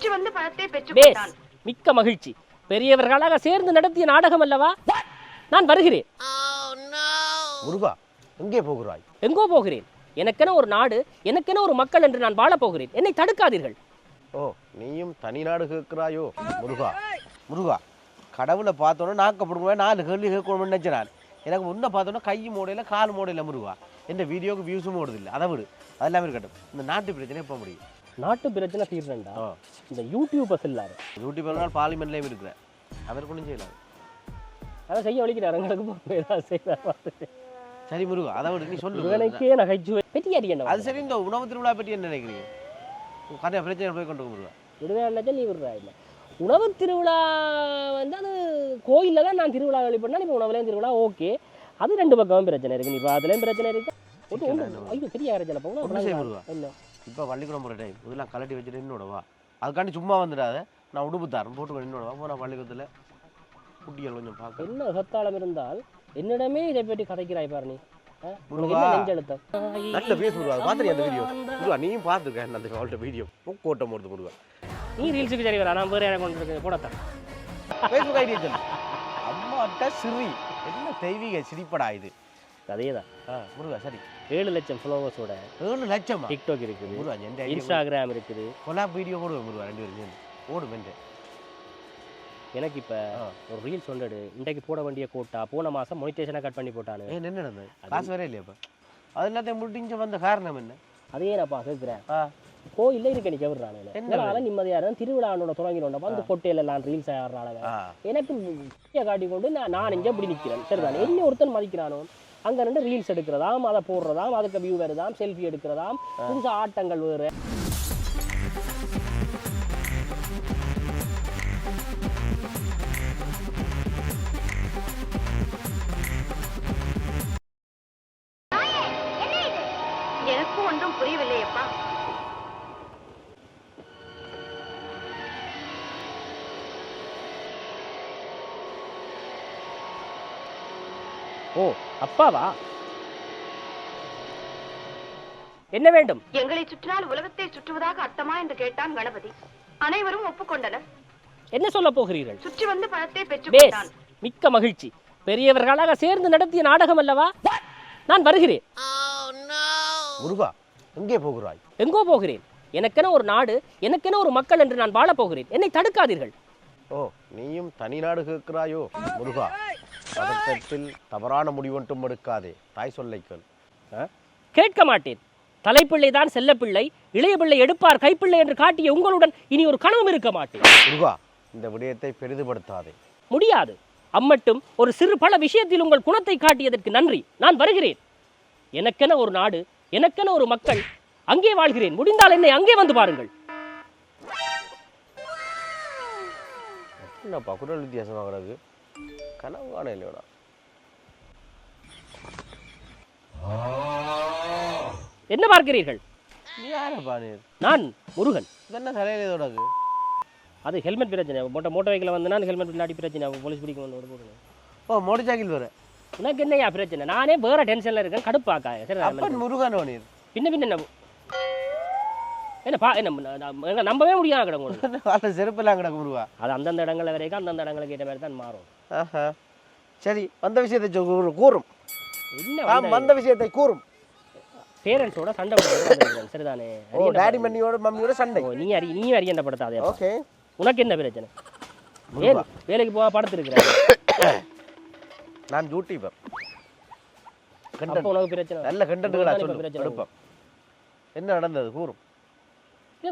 சுற்றி வந்து பணத்தை பெற்றுக்கொண்டான். மிக்க மகிழ்ச்சி. பெரியவர்களாக சேர்ந்து நடத்திய நாடகம் அல்லவா? நான் வருகிறேன். முருகா, எங்கே போகிறாய்? எங்கோ போகிறேன். எனக்கென ஒரு நாடு, எனக்கென ஒரு மக்கள் என்று நான் வாழப் போகிறேன். என்னை தடுக்காதீர்கள். ஓ, நீயும் தனி நாடு கேட்கிறாயோ? முருகா, முருகா, கடவுளை பார்த்தோன்னே நாக்கப்படுவேன், 4 கேள்வி கேட்கணும்னு நினைச்சேன். எனக்கு முன்ன பார்த்தோன்னா கை மூடையில் கால் மூடையில் முருகா. எந்த வீடியோக்கு வியூஸும் ஓடுதில்லை. அதை விடு, அதெல்லாம் இருக்கட்டும். இந்த நாட்டு பிரச்சனை எப்போ முடியும்? நாட்டு பிரச்சனை தீர்றா இந்த யூடியூபர்ஸ் எல்லாரும். யூடியூபர்னால் பார்லிமெண்ட்லேயும் இருக்கிறேன். அவருக்கு ஒன்றும் செய்யலாம். அதை செய்ய வலிக்கிறார். எங்களுக்கு செய்ய. சரி முருகா, அதை விடு, நீ சொல்லு. எனக்கே நகைச்சுவை பெட்டி அறியணும். அது சரி, இந்த உணவு திருவிழா பற்றி என்ன நினைக்கிறீங்க? கதையா பிரச்சனை போய் கொண்டு முருகா. விடுவேன் நீ விடுறா. இல்லை, உணவு திருவிழா வந்து அது கோயிலில் தான் நான் திருவிழா வழிபடினா இப்போ உணவுலேயும் திருவிழா ஓகே. அது 2 பக்கமும் பிரச்சனை இருக்குது. இப்போ அதுலேயும் பிரச்சனை இருக்குது. ஐயோ பெரிய பிரச்சனை போகணும். இல்லை இப்போ பள்ளிக்கூடம் போகிற டைம் இதெல்லாம் கலட்டி வச்சுட்டு என்னோடவா, அதுக்காண்டி சும்மா வந்துடாத. நான் உடுப்பு தரேன் போட்டு என்னோடவா போனால் பள்ளிக்கூடத்தில் குட்டிகள் கொஞ்சம் பார்க்க. என்ன சத்தாளம் இருந்தால் என்னிடமே இதை பற்றி கதைக்கிறாய் பாரு. நீ நெஞ்செழுத்தம் நல்ல பேச முருகா. பார்த்துருக்கேன் அந்த வீடியோ முருகா, நீயும் பார்த்துருக்கேன் அந்த அவள்கிட்ட வீடியோ. கோட்டம் போடுது முருகா. நீ ரீல்ஸுக்கு சரி வரா, நான் வேறு எனக்கு கொண்டு இருக்கு போடத்தான். ஃபேஸ்புக் ஐடியா சொல்லு. அம்மாட்ட சிரி என்ன தெய்வீக சிரிப்படா இது. அதே தான் முருகா. சரி, 7 லட்சம் ஃபாலோவர்ஸோட 7 லட்சம் டிக்டாக் இருக்குது, முருகா. இன்ஸ்டாகிராம் இருக்குது. கொலாப் வீடியோ போடுவேன் முருகா. 2 பேரும் சேர்ந்து ஓடும். எனக்கு இப்போ ஒரு ரீல்ஸ் ஒன்று இன்றைக்கு போட வேண்டிய கோட்டா போன மாதம் மொனிட்டேஷனை கட் பண்ணி போட்டானு. என்ன நடந்தது? காசு வேற இல்லையாப்பா? அது எல்லாத்தையும் முடிஞ்ச வந்த காரணம் என்ன? அதே நான்ப்பா கேட்குறேன். கோயில்ல இருக்க நிக்க விடுறானே. என்னால நிம்மதியா இருந்தா திருவிழாவோட தொடங்கினோம் வந்து பொட்டையில எல்லாம் ரீல்ஸ் ஆடுறாங்க. எனக்கு காட்டி கொண்டு நான் இங்க இப்படி நிக்கிறேன். சரிதானே, என்ன ஒருத்தன் மதிக்கிறானோ அங்க ரெண்டு ரீல்ஸ் எடுக்கிறதாம், அதை போடுறதாம், அதுக்கு வியூ வருதாம், செல்ஃபி எடுக்கிறதாம், புதுசா ஆட்டங்கள் வேறு. எனக்கும் ஒன்றும் புரியவில்லையப்பா. ஓ அப்பாவா, என்ன வேண்டும்? எங்களை சுற்றினால் உலகத்தை சுற்றுவதாக அர்த்தமா என்று கேட்டான் கணபதி. அனைவரும் ஒப்புக்கொண்டனர். என்ன சொல்ல போகிறீர்கள்? சுற்றி வந்து பணத்தை பெற்றுக்கொண்டான். மிக்க மகிழ்ச்சி. பெரியவர்களாக சேர்ந்து நடத்திய நாடகம் அல்லவா? நான் வருகிறேன். முருகா, எங்கே போகிறாய்? எங்கோ போகிறேன். எனக்கென ஒரு நாடு, எனக்கென ஒரு மக்கள் என்று நான் வாழப் போகிறேன். என்னை தடுக்காதீர்கள். ஓ, நீயும் தனி நாடு கேட்கிறாயோ? முருகா, பதட்டத்தில் தவறான முடிவொன்றும் எடுக்காதே. தாய் சொல்லை கேள். கேட்க மாட்டேன். தலைப்பிள்ளை தான் செல்லப்பிள்ளை, இளைய பிள்ளை எடுப்பார் கைப்பிள்ளை என்று காட்டிய உங்களுடன் இனி ஒரு கனவும் இருக்க மாட்டேன். முருகா, இந்த விடயத்தை பெரிதுபடுத்தாதே. முடியாது. அம்மட்டும் ஒரு சிறு பல விஷயத்தில் உங்கள் குணத்தை காட்டியதற்கு நன்றி. நான் வருகிறேன். எனக்கென ஒரு நாடு, எனக்கென ஒரு மக்கள், அங்கே வாழ்கிறேன். முடிந்தால் என்னை அங்கே வந்து பாருங்கள். என்னப்பா குரல் வித்தியாசமாக கிடக்கு? கனவு காண இல்லையோடா. என்ன பார்க்கிறீர்கள்? யாரப்பா நீ? நான் முருகன். என்ன தலையில இதோடக்கு? அது ஹெல்மெட் பிரச்சனை. மோட்டர் வெஹிக்கில் வந்து நான் ஹெல்மெட் இல்லாட்டி பிரச்சனை. போலீஸ் பிடிக்க வந்து போடுங்க. ஓ, மோட்டர் சைக்கிள் வேற. உனக்கு என்னையா பிரச்சனை? நானே வேற டென்ஷன்ல இருக்கேன், கடுப்பாக்காய. சரி, அப்பன் முருகன் நீர். பின்ன என்னப்பா என்ன நம்பவே முடியாது கிடக்கு. செருப்பெல்லாம் கிடக்கு முருகா. அது அந்தந்த இடங்கள் வரைக்கும் அந்தந்த இடங்களுக்கு ஏற்ற மாதிரி தான் மாறும். சரி, வந்த விஷயத்தை கூறும். என்ன வந்த விஷயத்தை கூறும். பேரண்ட்ஸோட சண்டை போடுறது. சரிதானே? ஓ, டாடி மம்மியோட மம்மியோட சண்டை. நீ அறியண்டப்படுத்தாதே. ஓகே, உனக்கு என்ன பிரச்சனை? ஏன் வேலைக்கு போக படுத்திருக்கிறேன்? நான் யூடியூபர். உனக்கு பிரச்சனை நல்ல கண்டென்ட்களா சொல்லு. என்ன நடந்தது கூறும்.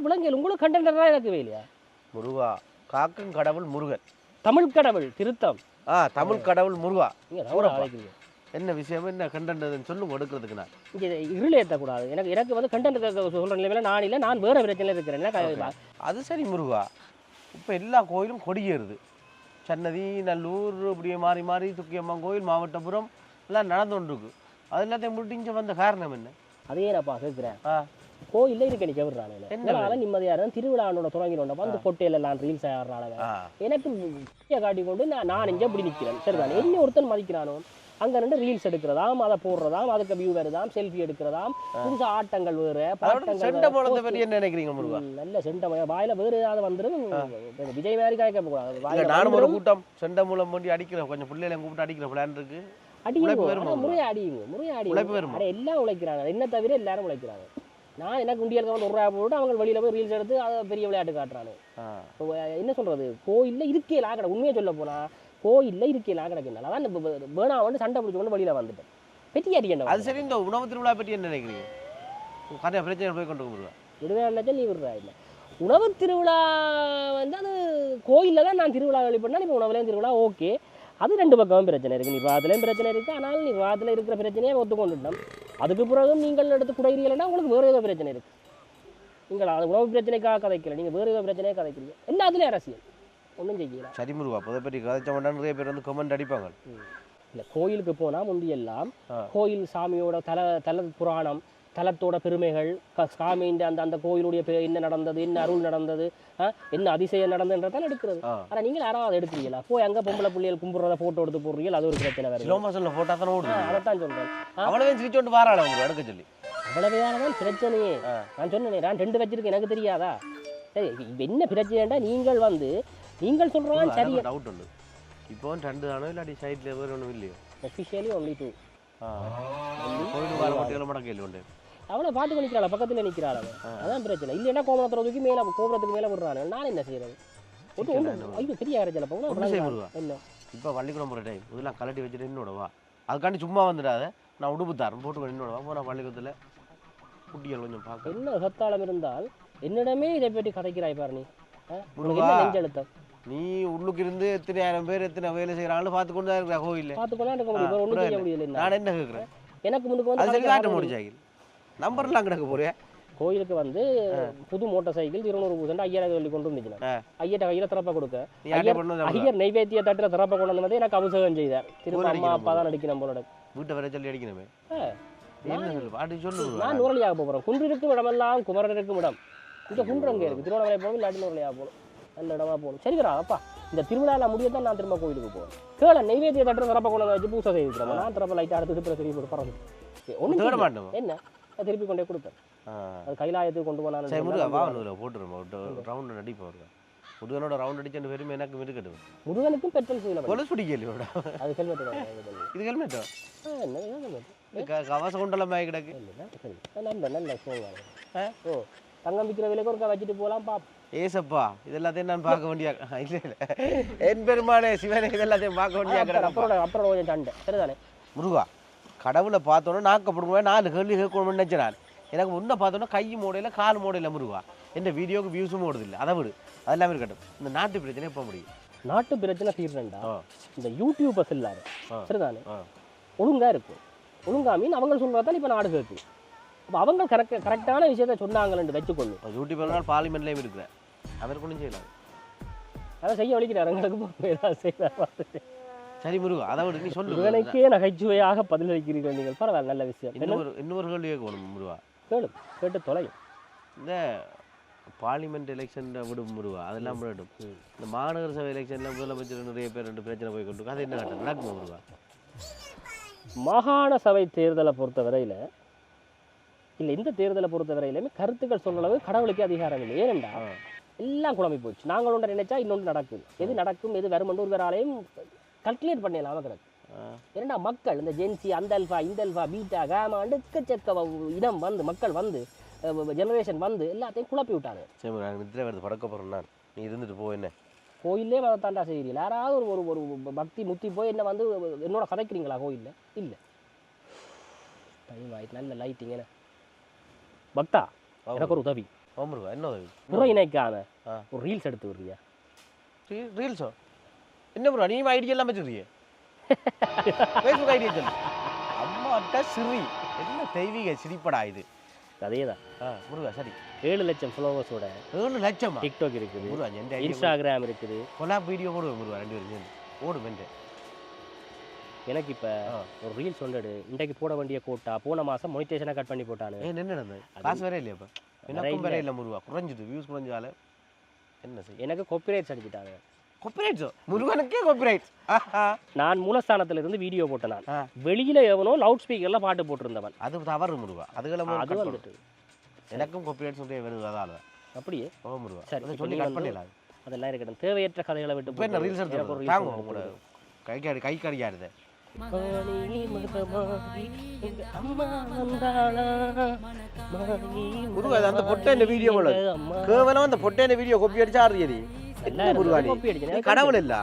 விலங்கியல் உங்களுக்கு கண்டென்டா எனக்கு வேலையா? முருகா, காக்கும் கடவுள் முருகன். தமிழ் கடவுள் திருத்தம். தமிழ் கடவுள் முருகா. என்ன விஷயம், என்ன கண்டென்ட் சொல்லுங்க எடுக்கிறதுக்கு. நான் இங்கே இருள ஏற்றக்கூடாது. எனக்கு வந்து கண்டென்ட் சொல்கிற நிலைமையில நான் இல்லை, நான் வேறு பிரச்சனையில் இருக்கிறேன். அது சரி முருகா, இப்போ எல்லா கோயிலும் கொடியேறுது. சன்னதி, நல்லூர், இப்படியே மாறி மாறி துக்கியம்மன் கோயில், மாவட்டபுரம் எல்லாம் நடந்து கொண்டு இருக்கு. அது எல்லாத்தையும் முடிஞ்ச வந்த காரணம் என்ன? அதே நான்ப்பா கேட்குறேன். கோயில்ல இருக்க நிக்க விடுறானே. என்னால நிம்மதியா இருந்தா திருவிழாவோட தொடங்கினோம் வந்து பொட்டையில எல்லாம் ரீல்ஸ் ஆடுறாங்க. எனக்கு காட்டி கொண்டு நான் இங்க இப்படி நிக்கிறேன். சரிதானே, என்ன ஒருத்தன் மதிக்கிறானோ அங்க நின்று ரீல்ஸ் எடுக்கிறதாம், அதை போடுறதாம், அதுக்கு வியூ வருதாம், செல்ஃபி எடுக்கிறதாம், புதுசா ஆட்டங்கள் வேறு நினைக்கிறீங்க முருகா? நல்ல செண்டை வாயில வேறு ஏதாவது வந்துடும். விஜய் மாதிரி காய்க்க கூடாது. நானும் ஒரு கூட்டம் செண்டை மூலம் பண்ணி அடிக்கிறேன், கொஞ்சம் பிள்ளைகளை கூப்பிட்டு அடிக்கிற பிளான் இருக்கு. முறையா அடியுங்க. எல்லாம் உழைக்கிறாங்க, என்ன தவிர எல்லாரும் உழைக்கிறாங்க. நான் எனக்கு உண்டியலுக்கு வந்து 1 ரூபா போட்டு அவங்க வெளியில போய் ரீல்ஸ் எடுத்து அதை பெரிய விளையாட்டு காட்டுறானு. என்ன சொல்றது, கோயில்ல இருக்கையில கிடக்கு. உண்மையை சொல்ல போனா கோயில்ல இருக்கையில கிடக்குனால அதான் வேணா வந்து சண்டை பிடிச்சி கொண்டு வெளியில வந்துட்டேன். பெட்டி அடிக்கணும். அது சரி. இந்த உணவு திருவிழா பற்றி என்ன நினைக்கிறீங்க? கரையா பிரச்சனை போய் கொண்டு போடுவா விடுவேன். நீ விடுறா இல்லை. உணவு திருவிழா வந்து அது கோயிலில் தான் நான் திருவிழா வழிபடினா இப்போ உணவுலேயும் திருவிழா ஓகே. அது 2 பக்கமும் பிரச்சனை இருக்குது. நிர்வாகத்துலேயும் பிரச்சனை இருக்குது. ஆனால் நிர்வாகத்தில் இருக்கிற பிரச்சனையை ஒத்துக்கொண்டுட்டோம். அதுக்கு பிறகு நீங்கள் எடுத்து குறைகிறீங்கன்னா உங்களுக்கு வேறு ஏதோ பிரச்சனை இருக்குது. நீங்கள் அது உணவு பிரச்சனைக்காக கதைக்கல, நீங்கள் வேறு ஏதோ பிரச்சனையாக கதைக்கிறீங்க. எல்லாத்துலேயும் அரசியல் ஒன்றும் செய்யலாம். சரி முருகா, அதை பற்றி கதைச்ச மாட்டான் நிறைய பேர் வந்து கமெண்ட் அடிப்பாங்க. இல்லை, கோயிலுக்கு போனால் முந்தியெல்லாம் கோயில் சாமியோட தல புராணம், தலத்தோட பெருமைகள், சாமியின் அந்த கோயிலுடைய என்ன நடந்தது, என்ன அருள் நடந்தது, என்ன அதிசயம் நடந்ததுன்றதான் எடுக்கிறது. ஆனால் நீங்கள் யாராவது எடுக்கிறீங்களா? போய் அங்கே பொம்பளை பிள்ளைகள் கும்பிட்றத ஃபோட்டோ எடுத்து போடுறீங்க, அது ஒரு பிரச்சனை வேறு. ஃபோட்டோ தான் ஓடுது. அதைத்தான் சொல்கிறேன். அவ்வளோவே சிரிச்சோண்டு வாராள அவங்க எடுக்க சொல்லி. அவ்வளவுதான் பிரச்சனையே. நான் சொன்னேன், நான் 2 வச்சிருக்கேன், எனக்கு தெரியாதா? சரி, என்ன பிரச்சனைண்டா நீங்கள் வந்து நீங்கள் சொல்கிறோம் சரி. டவுட் உண்டு. இப்போ 2 தானோ இல்லாட்டி சைடில் வேறு ஒன்றும் இல்லையோ? Officially only 2. கோயில் வார மட்டும் மட கேள்வி உண்டு. அவளை பாட்டு பண்ணிக்கிறாள், பக்கத்தில் நிற்கிறாள். அதான் பிரச்சனை. இல்லைன்னா கோபுரத்தை தூக்கி மேலே கோபுரத்துக்கு மேலே விடுறாங்க. நான் என்ன செய்யறது? ஐயோ பெரிய பிரச்சனை போகணும். இல்லை இப்போ பள்ளிக்கூடம் போகிற டைம் இதெல்லாம் கலட்டி வச்சுட்டு என்னோடவா, அதுக்காண்டி சும்மா வந்துடாத. நான் உடுப்பு தரேன் போட்டு என்னோடவா போனால் பள்ளிக்கூடத்தில் குட்டிகள் கொஞ்சம் பார்க்க. என்ன சத்தாளம் இருந்தால் என்னிடமே இதை பற்றி கதைக்கிறாய் பாரு. நீ நெஞ்செழுத்தம். நீ உள்ளுக்கு இருந்து எத்தனை 1000 பேர் எத்தனை வேலை செய்கிறாங்கன்னு பார்த்து கொண்டு தான் இருக்கிற கோயிலில். பார்த்துக்கொண்டா இருக்க முடியும். ஒன்றும் செய்ய முடியல. நான் என்ன கேட்குறேன், எனக்கு முன்னுக்கு வந்து காட்ட முடிச்சாங்க நம்பர்லாம் கிடக்க போறியா? கோயிலுக்கு வந்து புது மோட்டார் சைக்கிள் 200 5000 சொல்லி கொண்டு வந்துச்சுன்னா ஐயர்கிட்ட கையில் திறப்ப கொடுக்க ஐயர் நைவேத்திய தட்டுற திறப்ப கொண்டு வந்து எனக்கு அபிஷேகம் செய்தார். திரும்ப அம்மா அப்பா தான் அடிக்கணும் போல வீட்டை வர சொல்லி அடிக்கணுமே. நான் நூறலியாக போகிறேன். குன்று இருக்கும் இடமெல்லாம் குமரன் இருக்கும் இடம். இங்கே குன்று அங்கே இருக்குது. திருவண்ணாமலை போகணும், இல்லாட்டி நூறலியாக போகணும். நல்ல இடமா போகணும். சரிக்கிறா அப்பா, இந்த திருவிழாவில் முடியத்தான் நான் திரும்ப கோயிலுக்கு போகிறேன். கேள நைவேத்திய தட்டுற திறப்ப கொண்டு வச்சு பூசை செய்திருக்கிறேன். நான் திறப்ப லைட்டாக அடுத்து திருப்பி சரி போட்டு பறந்து ஒன்றும் மாட்டோம். என்ன திருப்பி கொண்டே கொடுப்பேன். அது கைலாயத்துக்கு கொண்டு போனாலும் ரவுண்ட் அடிப்போம். முருகனோட ரவுண்ட் அடிச்சு பெருமை எனக்கு இருக்கட்டும். முருகனுக்கும் பெட்ரோல் செய்யல கொலஸ் பிடிக்கலையோட. அது ஹெல்மெட். இது ஹெல்மெட்டா? கவசம் கொண்டெல்லாம் மேய் கிடக்கு. நல்ல நல்ல ஓ தங்கம் விற்கிற விலைக்கு ஒருக்கா வச்சுட்டு போகலாம் பாப்போம். ஏசப்பா இதெல்லாத்தையும் நான் பார்க்க வேண்டிய இல்லை இல்லை என் பெருமானே சிவனே இதெல்லாத்தையும் பார்க்க வேண்டிய அப்புறம் கொஞ்சம் சண்டை சரிதானே. முருகா, கடவுளை பார்த்தோன்னா நாக்கப்படுவேன் 4 கேள்வி கேட்கணும்னு நினைச்சேன். எனக்கு முன்ன பார்த்தோன்னா கை மூடையில் கால் மூடையில் முருகா. எந்த வீடியோக்கு வியூஸும் ஓடுதில்லை. அதை விடு, அதெல்லாமே இருக்கட்டும். இந்த நாட்டு பிரச்சனை எப்போ முடியும்? நாட்டு பிரச்சனை தீர்றேன்டா இந்த யூடியூபர்ஸ் இல்லாத சரிதானே ஒழுங்கா இருக்கும். ஒழுங்கா மீன் அவங்க சொல்றதான் இப்போ நாடு கேட்குது. அப்போ அவங்க கரெக்டான விஷயத்த சொன்னாங்கன்னு வச்சுக்கொள்ளும். யூடியூப்லாம் பார்லிமெண்ட்லேயும் இருக்கிறேன். அவருக்கு ஒன்றும் செய்யலாம். அதை செய்ய வலிக்கிறார் எங்களுக்கு செய்வார். சரி முருகா, அதை விட நீ சொல்லு. எனக்கே நகைச்சுவையாக பதிலளிக்கிறீர்கள் நீங்கள். பரவாயில்ல, நல்ல விஷயம். இன்னொரு கேள்வி கேட்கணும் முருகா. கேட்டு தொலையும். இந்த பார்லிமெண்ட் எலெக்ஷன் விடும் முருகா, அதெல்லாம் விடும். இந்த மாநகர சபை எலெக்ஷன்ல முதலமைச்சர் நிறைய பேர் 2 பிரச்சனை போய் கொண்டு அது என்ன நடக்கும் முருகா? மாகாண சபை தேர்தலை பொறுத்த வரையில இல்லை, இந்த தேர்தலை பொறுத்த வரையிலுமே கருத்துக்கள் சொல்ற அளவு கடவுளுக்கே அதிகாரம் இல்லை. ஏனென்றா எல்லாம் குழம்பி போச்சு. நாங்கள் ஒன்று நினைச்சா இன்னொன்று நடக்குது. எது நடக்கும் எது வருமென்று ஒரு வேறாலையும் கல்குலேட் பண்ணலாம். கிடக்கு ஏன்னா மக்கள் இந்த ஜென்சி அந்த அல்ஃபா இந்த அல்ஃபா பீட்டா கேமா எக்கச்சக்க இடம் வந்து மக்கள் வந்து ஜெனரேஷன் வந்து எல்லாத்தையும் குழப்பி விட்டாங்க. சரி, நாங்கள் நித்திரை வருது படக்க போகிறோம். நான் நீ இருந்துட்டு போ. என்ன கோயிலே அதை தாண்டா செய்கிறீங்களா? யாராவது ஒரு பக்தி முத்தி போய் என்ன வந்து என்னோட கதைக்கிறீங்களா கோயிலில்? இல்லை, டைம் ஆயிட்டு. நல்ல லைட்டிங். என்ன பக்தா, எனக்கு ஒரு உதவி. என்ன உதவி? புற இணைக்காம ஒரு ரீல்ஸ் எடுத்து விடுறியா? ரீல்ஸோ என்ன ப்ரோ? நீ ஐடியா எல்லாம் வச்சுருக்கிய ஃபேஸ்புக் ஐடியா சொல்லு. அம்மாட்ட சிரி என்ன தெய்வீக சிரிப்படா இது. அதே தான் முருகா. சரி, 7 லட்சம் ஃபாலோவர்ஸோட 7 லட்சம் டிக்டாக் இருக்குது, இன்ஸ்டாகிராம் இருக்குது. கொலாப் வீடியோ போடுவேன் முருகா. 2 பேரும் சேர்ந்து ஓடுமென்று. எனக்கு இப்போ ஒரு ரீல்ஸ் ஒன்று இன்றைக்கு போட வேண்டிய கோட்டா போன மாதம் மொனிட்டேஷனை கட் பண்ணி போட்டானு. என்ன நடந்தது? காசு வேற இல்லையா? இப்போ எனக்கும் வேற இல்லை முருகா. குறைஞ்சிட்டு வியூஸ் குறைஞ்சால என்ன செய்ய? எனக்கு காப்பிரைட்ஸ் அடிச்சுட்டாங்க. காப்பிரைட்ஸ் முருகனுக்கே காப்பிரைட்ஸ் நான் மூலஸ்தானத்துல இருந்து வீடியோ போட்டேன் நான் வெளியில எவனோ லவுட் ஸ்பீக்கர்ல பாட்டு போட்டிருந்தவன் அது தவறு முருகா அதுகள அது வந்துட்டு எனக்கும் காப்பிரைட்ஸ் வருது அதால அப்படியே ஓ முருகா சரி சொல்லி கட் பண்ணலாம் அதெல்லாம் இருக்கட்டும் தேவையற்ற கதைகளை விட்டு இப்போ என்ன ரீல்ஸ் எடுத்து தாங்க உங்களோட கை கறியாடுது முருகா அந்த பொட்டை வீடியோ கேவலம் அந்த பொட்டை வீடியோ காப்பி அடிச்சு ஆடுறியது கடவுள் இல்ல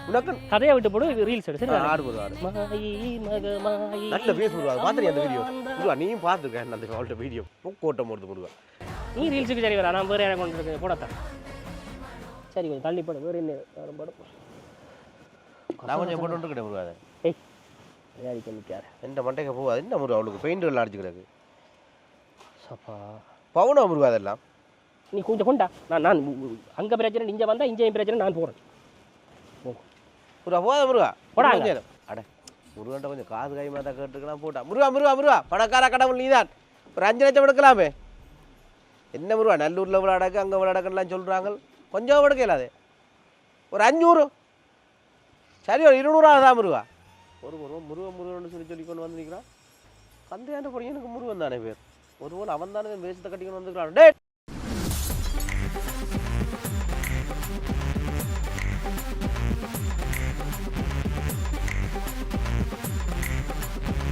உனக்கு கதையை விட்டு போடு ரீல்ஸ் எடுத்து ஆடு நல்ல பேஸ் முருகா பாத்துறியா அந்த வீடியோ முருகா நீயும் பாத்துருக்க அந்த அவள்கிட்ட வீடியோ கோட்டம் போடுது முருகா நீ ரீல்ஸுக்கு சரி வரா நான் வேறு எனக்கு கொண்டு போடத்தான் சரி கொஞ்சம் தள்ளி போட வேறு என்ன வேறு படம் நான் கொஞ்சம் போட்டு கிட்டே முருகா ஏய் அடிக்க நிற்காரு எந்த மண்டைக்கு போகாது என்ன முருகா அவளுக்கு பெயிண்ட் எல்லாம் அடிச்சு கிடக்கு சப்பா பவுனா முருகா அதெல்லாம் நீ கொஞ்சம் கொண்டா நான் அங்கே பிரச்சனை இங்கே வந்தால் இங்கேயும் பிரச்சனை நான் போகிறேன் முருகா போகாத முருகா போடாங்க அட முருகன்ட்ட கொஞ்சம் காது கை மாதா கேட்டுக்கலாம் போட்டா முருகா முருகா முருகா பணக்கார கடவுள் நீதான் ஒரு 5 லட்சம் எடுக்கலாமே என்ன முருகா நல்லூரில் விளையாடக்கு அங்கே விளையாடக்குலாம் சொல்கிறாங்க கொஞ்சம் எடுக்கலாது ஒரு 500 சரி ஒரு 200 தான் முருகா ஒரு முருகன் சொல்லி கொண்டு வந்து நிற்கிறான் கந்தையாண்ட பொடியனுக்கு முருகன் தானே பேர் ஒருவேளை அவன் தானே வேஷத்தை கட்டிக்கொண்டு வந்துக்கிறான் டே